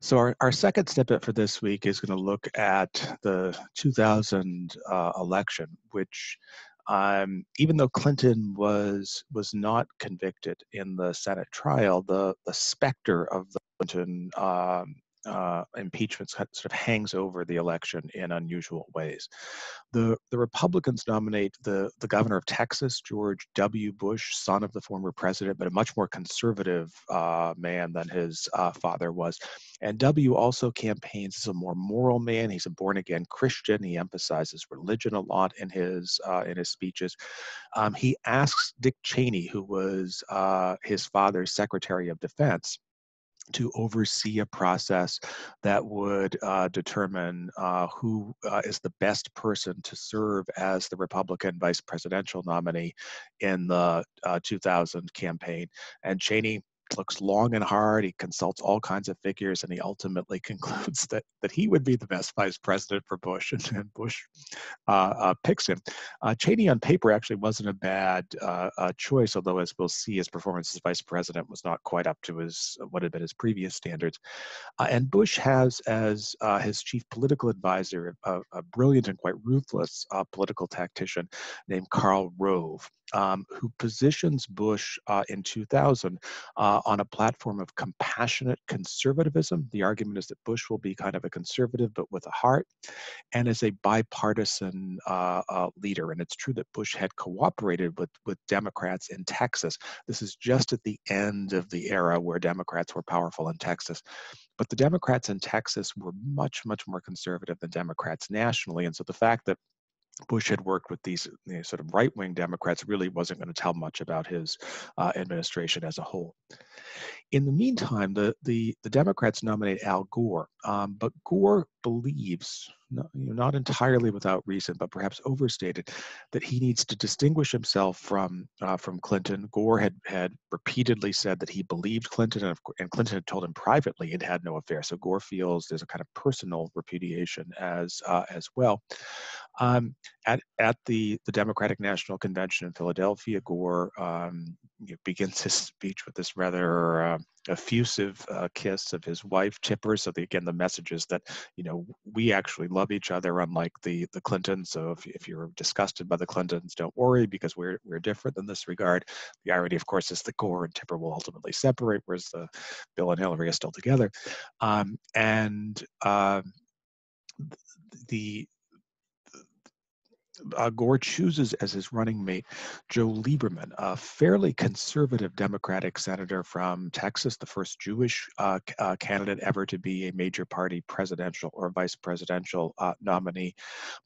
So our second snippet for this week is going to look at the 2000 election, which even though Clinton was not convicted in the Senate trial, the specter of the Clinton impeachment sort of hangs over the election in unusual ways. The Republicans nominate the governor of Texas, George W. Bush, son of the former president, but a much more conservative man than his father was. And W also campaigns as a more moral man. He's a born-again Christian. He emphasizes religion a lot in his speeches. He asks Dick Cheney, who was his father's Secretary of Defense, to oversee a process that would determine who is the best person to serve as the Republican vice presidential nominee in the 2000 campaign. And Cheney looks long and hard. He consults all kinds of figures, and he ultimately concludes that he would be the best vice president for Bush, and Bush picks him. Cheney on paper actually wasn't a bad choice, although as we'll see, his performance as vice president was not quite up to what had been his previous standards. And Bush has as his chief political advisor a brilliant and quite ruthless political tactician named Karl Rove. Who positions Bush in 2000 on a platform of compassionate conservatism. The argument is that Bush will be kind of a conservative, but with a heart, and as a bipartisan leader. And it's true that Bush had cooperated with Democrats in Texas. This is just at the end of the era where Democrats were powerful in Texas. But the Democrats in Texas were much, much more conservative than Democrats nationally. And so the fact that Bush had worked with these sort of right-wing Democrats really wasn't going to tell much about his administration as a whole. In the meantime, the Democrats nominate Al Gore, but Gore believes, not entirely without reason, but perhaps overstated, that he needs to distinguish himself from Clinton. Gore had repeatedly said that he believed Clinton, and Clinton had told him privately it had no affair. So Gore feels there's a kind of personal repudiation as well. At the Democratic National Convention in Philadelphia, Gore begins his speech with this rather effusive kiss of his wife, Tipper. So again, the message is that we actually love each other, unlike the Clintons. So if you're disgusted by the Clintons, don't worry, because we're different in this regard. The irony, of course, is that Gore and Tipper will ultimately separate, whereas Bill and Hillary are still together. The Gore chooses as his running mate Joe Lieberman, a fairly conservative Democratic senator from Texas, the first Jewish candidate ever to be a major party presidential or vice presidential nominee.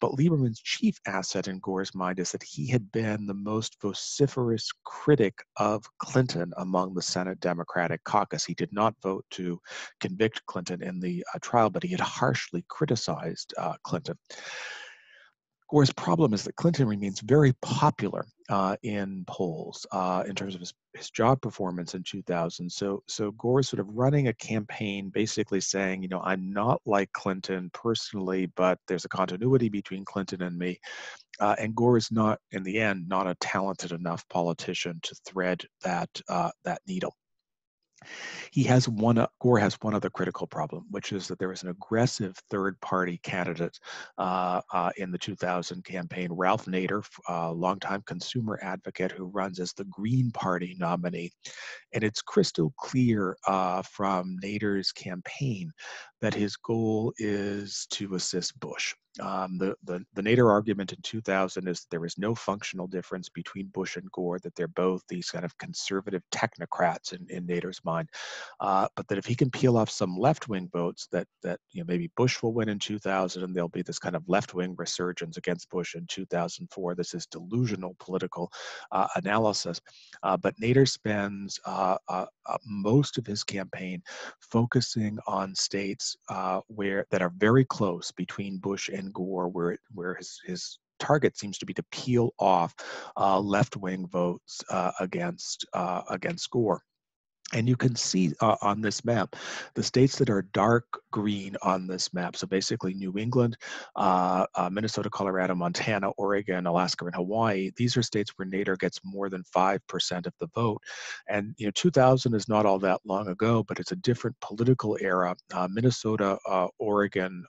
But Lieberman's chief asset in Gore's mind is that he had been the most vociferous critic of Clinton among the Senate Democratic caucus. He did not vote to convict Clinton in the trial, but he had harshly criticized Clinton. Gore's problem is that Clinton remains very popular in polls in terms of his job performance in 2000. So Gore is sort of running a campaign basically saying, I'm not like Clinton personally, but there's a continuity between Clinton and me. And Gore is not, in the end, not a talented enough politician to thread that needle. Gore has one other critical problem, which is that there is an aggressive third-party candidate in the 2000 campaign, Ralph Nader, a longtime consumer advocate who runs as the Green Party nominee. And it's crystal clear from Nader's campaign that his goal is to assist Bush. The Nader argument in 2000 is that there is no functional difference between Bush and Gore, that they're both these kind of conservative technocrats in Nader's mind, but that if he can peel off some left-wing votes, that maybe Bush will win in 2000 and there'll be this kind of left-wing resurgence against Bush in 2004. This is delusional political analysis. But Nader spends most of his campaign focusing on states that are very close between Bush and Gore, where his target seems to be to peel off left-wing votes against Gore. And you can see on this map, the states that are dark green on this map, so basically New England, Minnesota, Colorado, Montana, Oregon, Alaska, and Hawaii, these are states where Nader gets more than 5% of the vote. And 2000 is not all that long ago, but it's a different political era. Minnesota, Oregon,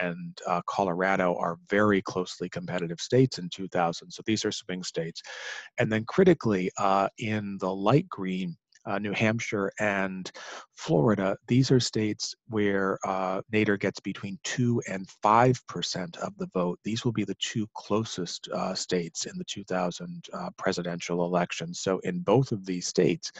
and Colorado are very closely competitive states in 2000, so these are swing states. And then critically, in the light green, New Hampshire and Florida, these are states where Nader gets between 2 and 5% of the vote. These will be the two closest states in the 2000 presidential election. So in both of these states,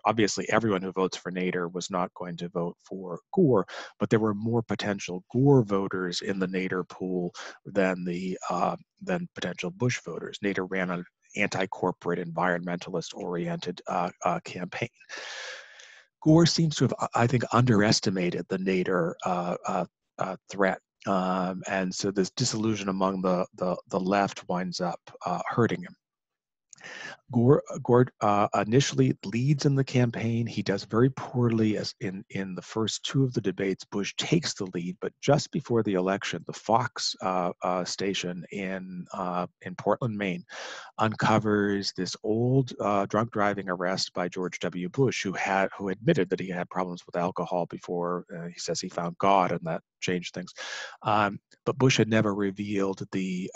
obviously everyone who votes for Nader was not going to vote for Gore, but there were more potential Gore voters in the Nader pool than than potential Bush voters. Nader ran on anti-corporate, environmentalist-oriented campaign. Gore seems to have, I think, underestimated the Nader threat. And so this disillusion among the left winds up hurting him. Gore initially leads in the campaign. He does very poorly as in the first two of the debates. Bush takes the lead, but just before the election, the Fox station in Portland, Maine, uncovers this old drunk driving arrest by George W. Bush, who admitted that he had problems with alcohol before he says he found God, and that changed things. But Bush had never revealed the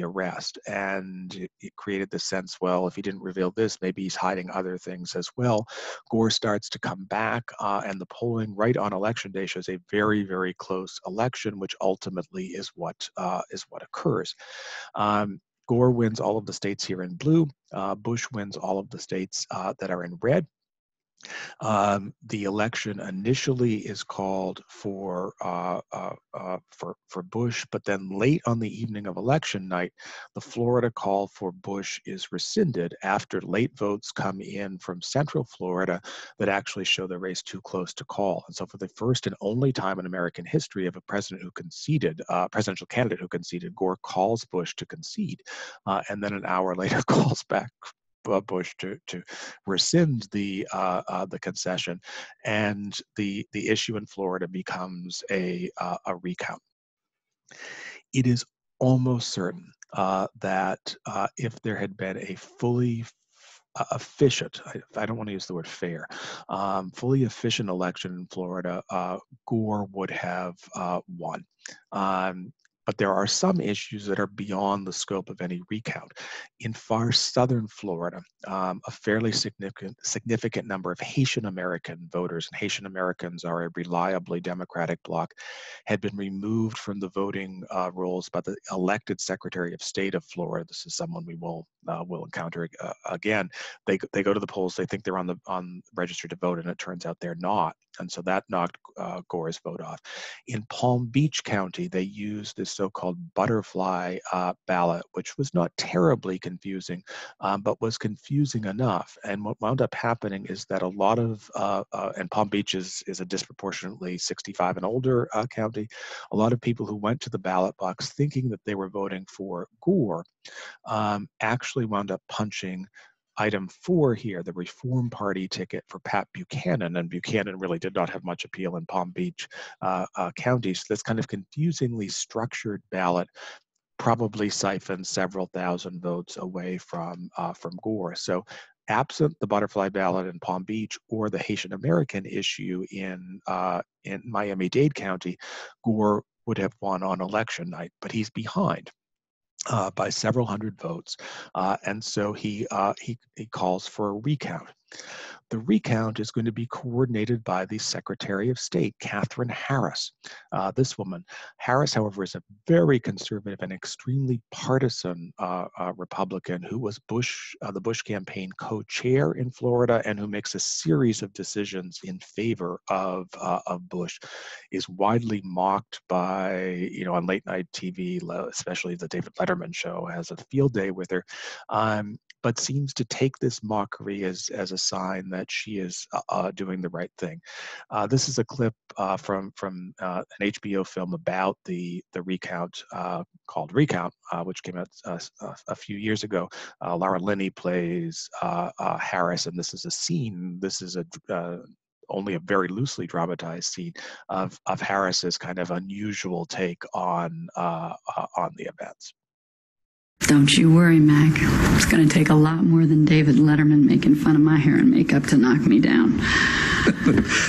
arrest, and it created the sense, well, if he didn't reveal this, maybe he's hiding other things as well. Gore starts to come back, and the polling right on election day shows a very, very close election, which ultimately is what occurs. Gore wins all of the states here in blue. Bush wins all of the states that are in red. The election initially is called for Bush, but then late on the evening of election night, the Florida call for Bush is rescinded after late votes come in from Central Florida that actually show the race too close to call. And so, for the first and only time in American history of a president who conceded, presidential candidate who conceded, Gore calls Bush to concede, and then an hour later calls back Bush to rescind the concession, and the issue in Florida becomes a recount. It is almost certain that if there had been a fully efficient, I don't want to use the word fair, fully efficient election in Florida, Gore would have won. But there are some issues that are beyond the scope of any recount. In far southern Florida, a fairly significant number of Haitian American voters, and Haitian Americans are a reliably Democratic bloc, had been removed from the voting rolls by the elected Secretary of State of Florida. This is someone we will encounter again. They go to the polls, they think they're on registered to vote, and it turns out they're not. And so that knocked Gore's vote off. In Palm Beach County, they used this so-called butterfly ballot, which was not terribly confusing, but was confusing enough. And what wound up happening is that a lot of, and Palm Beach is a disproportionately 65 and older county, a lot of people who went to the ballot box thinking that they were voting for Gore actually wound up punching item 4 here, the Reform Party ticket for Pat Buchanan, and Buchanan really did not have much appeal in Palm Beach County. So this kind of confusingly structured ballot probably siphoned several thousand votes away from Gore. So absent the butterfly ballot in Palm Beach or the Haitian American issue in Miami-Dade County, Gore would have won on election night, but he's behind by several hundred votes, and so he calls for a recount. The recount is going to be coordinated by the Secretary of State, Katherine Harris. This woman, Harris, however, is a very conservative and extremely partisan Republican who was the Bush campaign co-chair in Florida and who makes a series of decisions in favor of Bush, is widely mocked by, on late night TV, especially the David Letterman show, has a field day with her. but seems to take this mockery as a sign that she is doing the right thing. This is a clip from an HBO film about the recount called Recount, which came out a few years ago. Laura Linney plays Harris, and this is a scene. This is only a very loosely dramatized scene of Harris's kind of unusual take on the events. Don't you worry, Mac. It's going to take a lot more than David Letterman making fun of my hair and makeup to knock me down.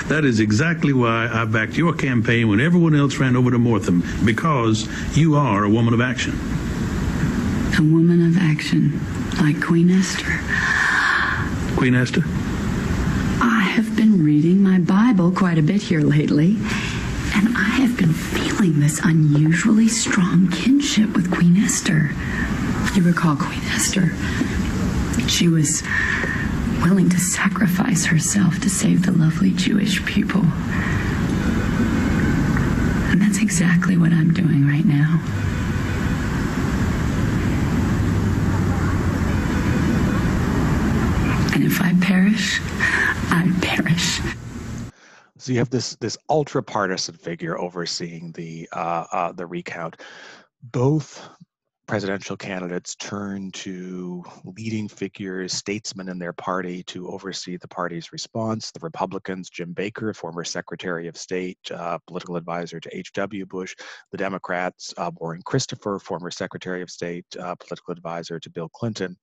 That is exactly why I backed your campaign when everyone else ran over to Mortham, because you are a woman of action. A woman of action, like Queen Esther. Queen Esther? I have been reading my Bible quite a bit here lately, and I have been feeling this unusually strong kinship with Queen Esther. You recall Queen Esther? She was willing to sacrifice herself to save the lovely Jewish people. And that's exactly what I'm doing right now. And if I perish, I perish. So you have this ultra partisan figure overseeing the recount. Both presidential candidates turn to leading figures, statesmen in their party, to oversee the party's response. The Republicans, Jim Baker, former Secretary of State, political advisor to H.W. Bush. The Democrats, Warren Christopher, former Secretary of State, political advisor to Bill Clinton.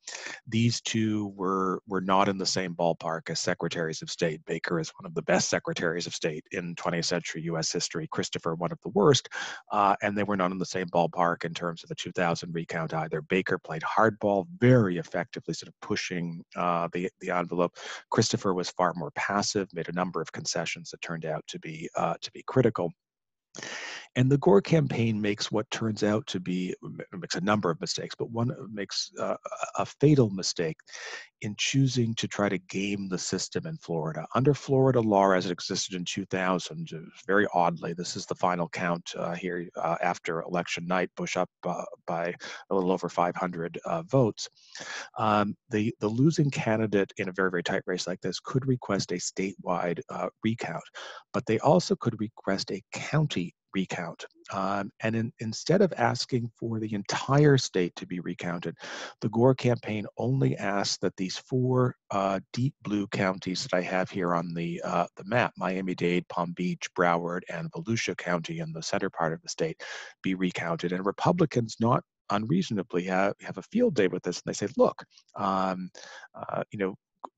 These two were not in the same ballpark as secretaries of state. Baker is one of the best secretaries of state in 20th century U.S. history. Christopher, one of the worst, and they were not in the same ballpark in terms of the 2000 recount either. Baker played hardball very effectively, sort of pushing the envelope. Christopher was far more passive, made a number of concessions that turned out to be critical. And the Gore campaign makes what turns out to be, makes a number of mistakes, but one makes a fatal mistake in choosing to try to game the system in Florida. Under Florida law as it existed in 2000, very oddly, this is the final count here after election night, Bush up by a little over 500 votes. The losing candidate in a very, very tight race like this could request a statewide recount, but they also could request a county recount. Instead of asking for the entire state to be recounted, the Gore campaign only asked that these four deep blue counties that I have here on the map, Miami-Dade, Palm Beach, Broward, and Volusia County in the center part of the state, be recounted. And Republicans, not unreasonably, have a field day with this, and they say, look,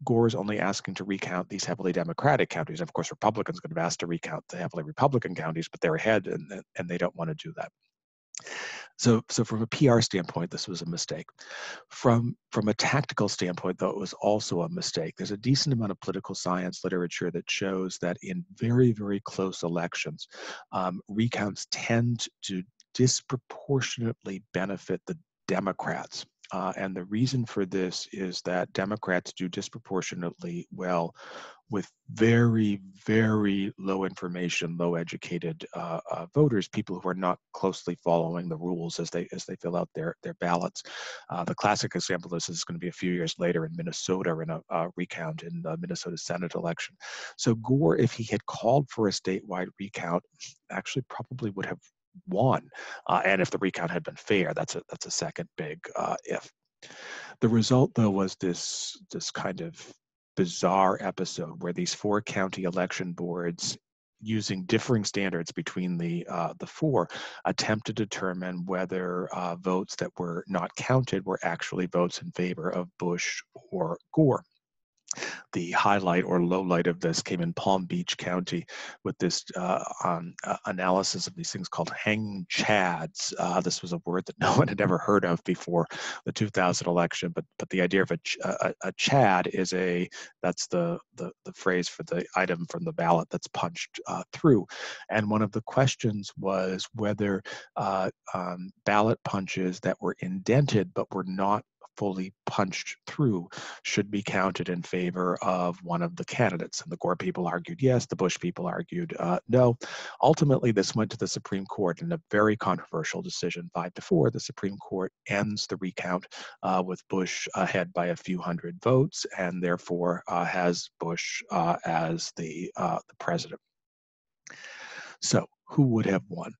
Gore is only asking to recount these heavily Democratic counties. Of course, Republicans could have asked to recount the heavily Republican counties, but they're ahead, and they don't want to do that. So from a PR standpoint, this was a mistake. From a tactical standpoint, though, it was also a mistake. There's a decent amount of political science literature that shows that in very, very close elections, recounts tend to disproportionately benefit the Democrats. And the reason for this is that Democrats do disproportionately well with very, very low information, low educated voters, people who are not closely following the rules as they fill out their ballots. The classic example of this is going to be a few years later in Minnesota in a recount in the Minnesota Senate election. So Gore, if he had called for a statewide recount, actually probably would have won. And if the recount had been fair, that's a second big if. The result, though, was this kind of bizarre episode where these four county election boards, using differing standards between the four, attempt to determine whether votes that were not counted were actually votes in favor of Bush or Gore. The highlight or low light of this came in Palm Beach County with this analysis of these things called hanging chads. This was a word that no one had ever heard of before the 2000 election, but the idea of a chad is that's the phrase for the item from the ballot that's punched through. And one of the questions was whether ballot punches that were indented but were not fully punched through should be counted in favor of one of the candidates. And the Gore people argued yes, the Bush people argued no. Ultimately, this went to the Supreme Court in a very controversial decision, 5-4. The Supreme Court ends the recount with Bush ahead by a few hundred votes, and therefore has Bush as the president. So, who would have won?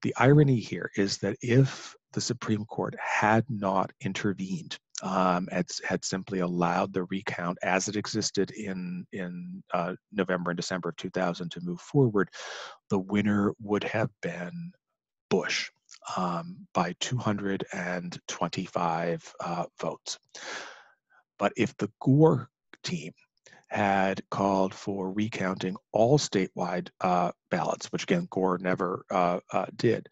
The irony here is that if the Supreme Court had not intervened, had simply allowed the recount as it existed in November and December of 2000 to move forward, the winner would have been Bush by 225 votes. But if the Gore team had called for recounting all statewide ballots, which again, Gore never did,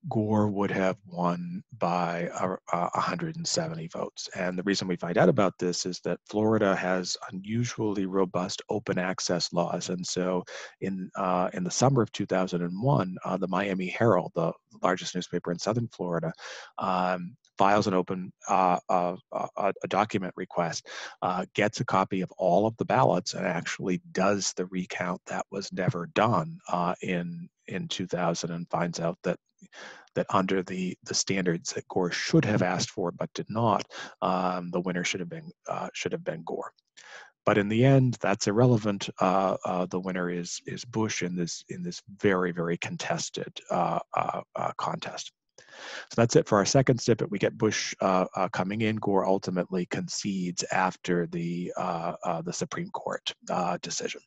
Gore would have won by 170 votes. And the reason we find out about this is that Florida has unusually robust open access laws. And so in the summer of 2001, the Miami Herald, the largest newspaper in Southern Florida, files an open a document request, gets a copy of all of the ballots, and actually does the recount that was never done in 2000, and finds out that under the standards that Gore should have asked for but did not, the winner should have been Gore. But in the end, that's irrelevant. The winner is Bush in this very, very contested contest. So that's it for our second snippet. We get Bush coming in. Gore ultimately concedes after the Supreme Court decision.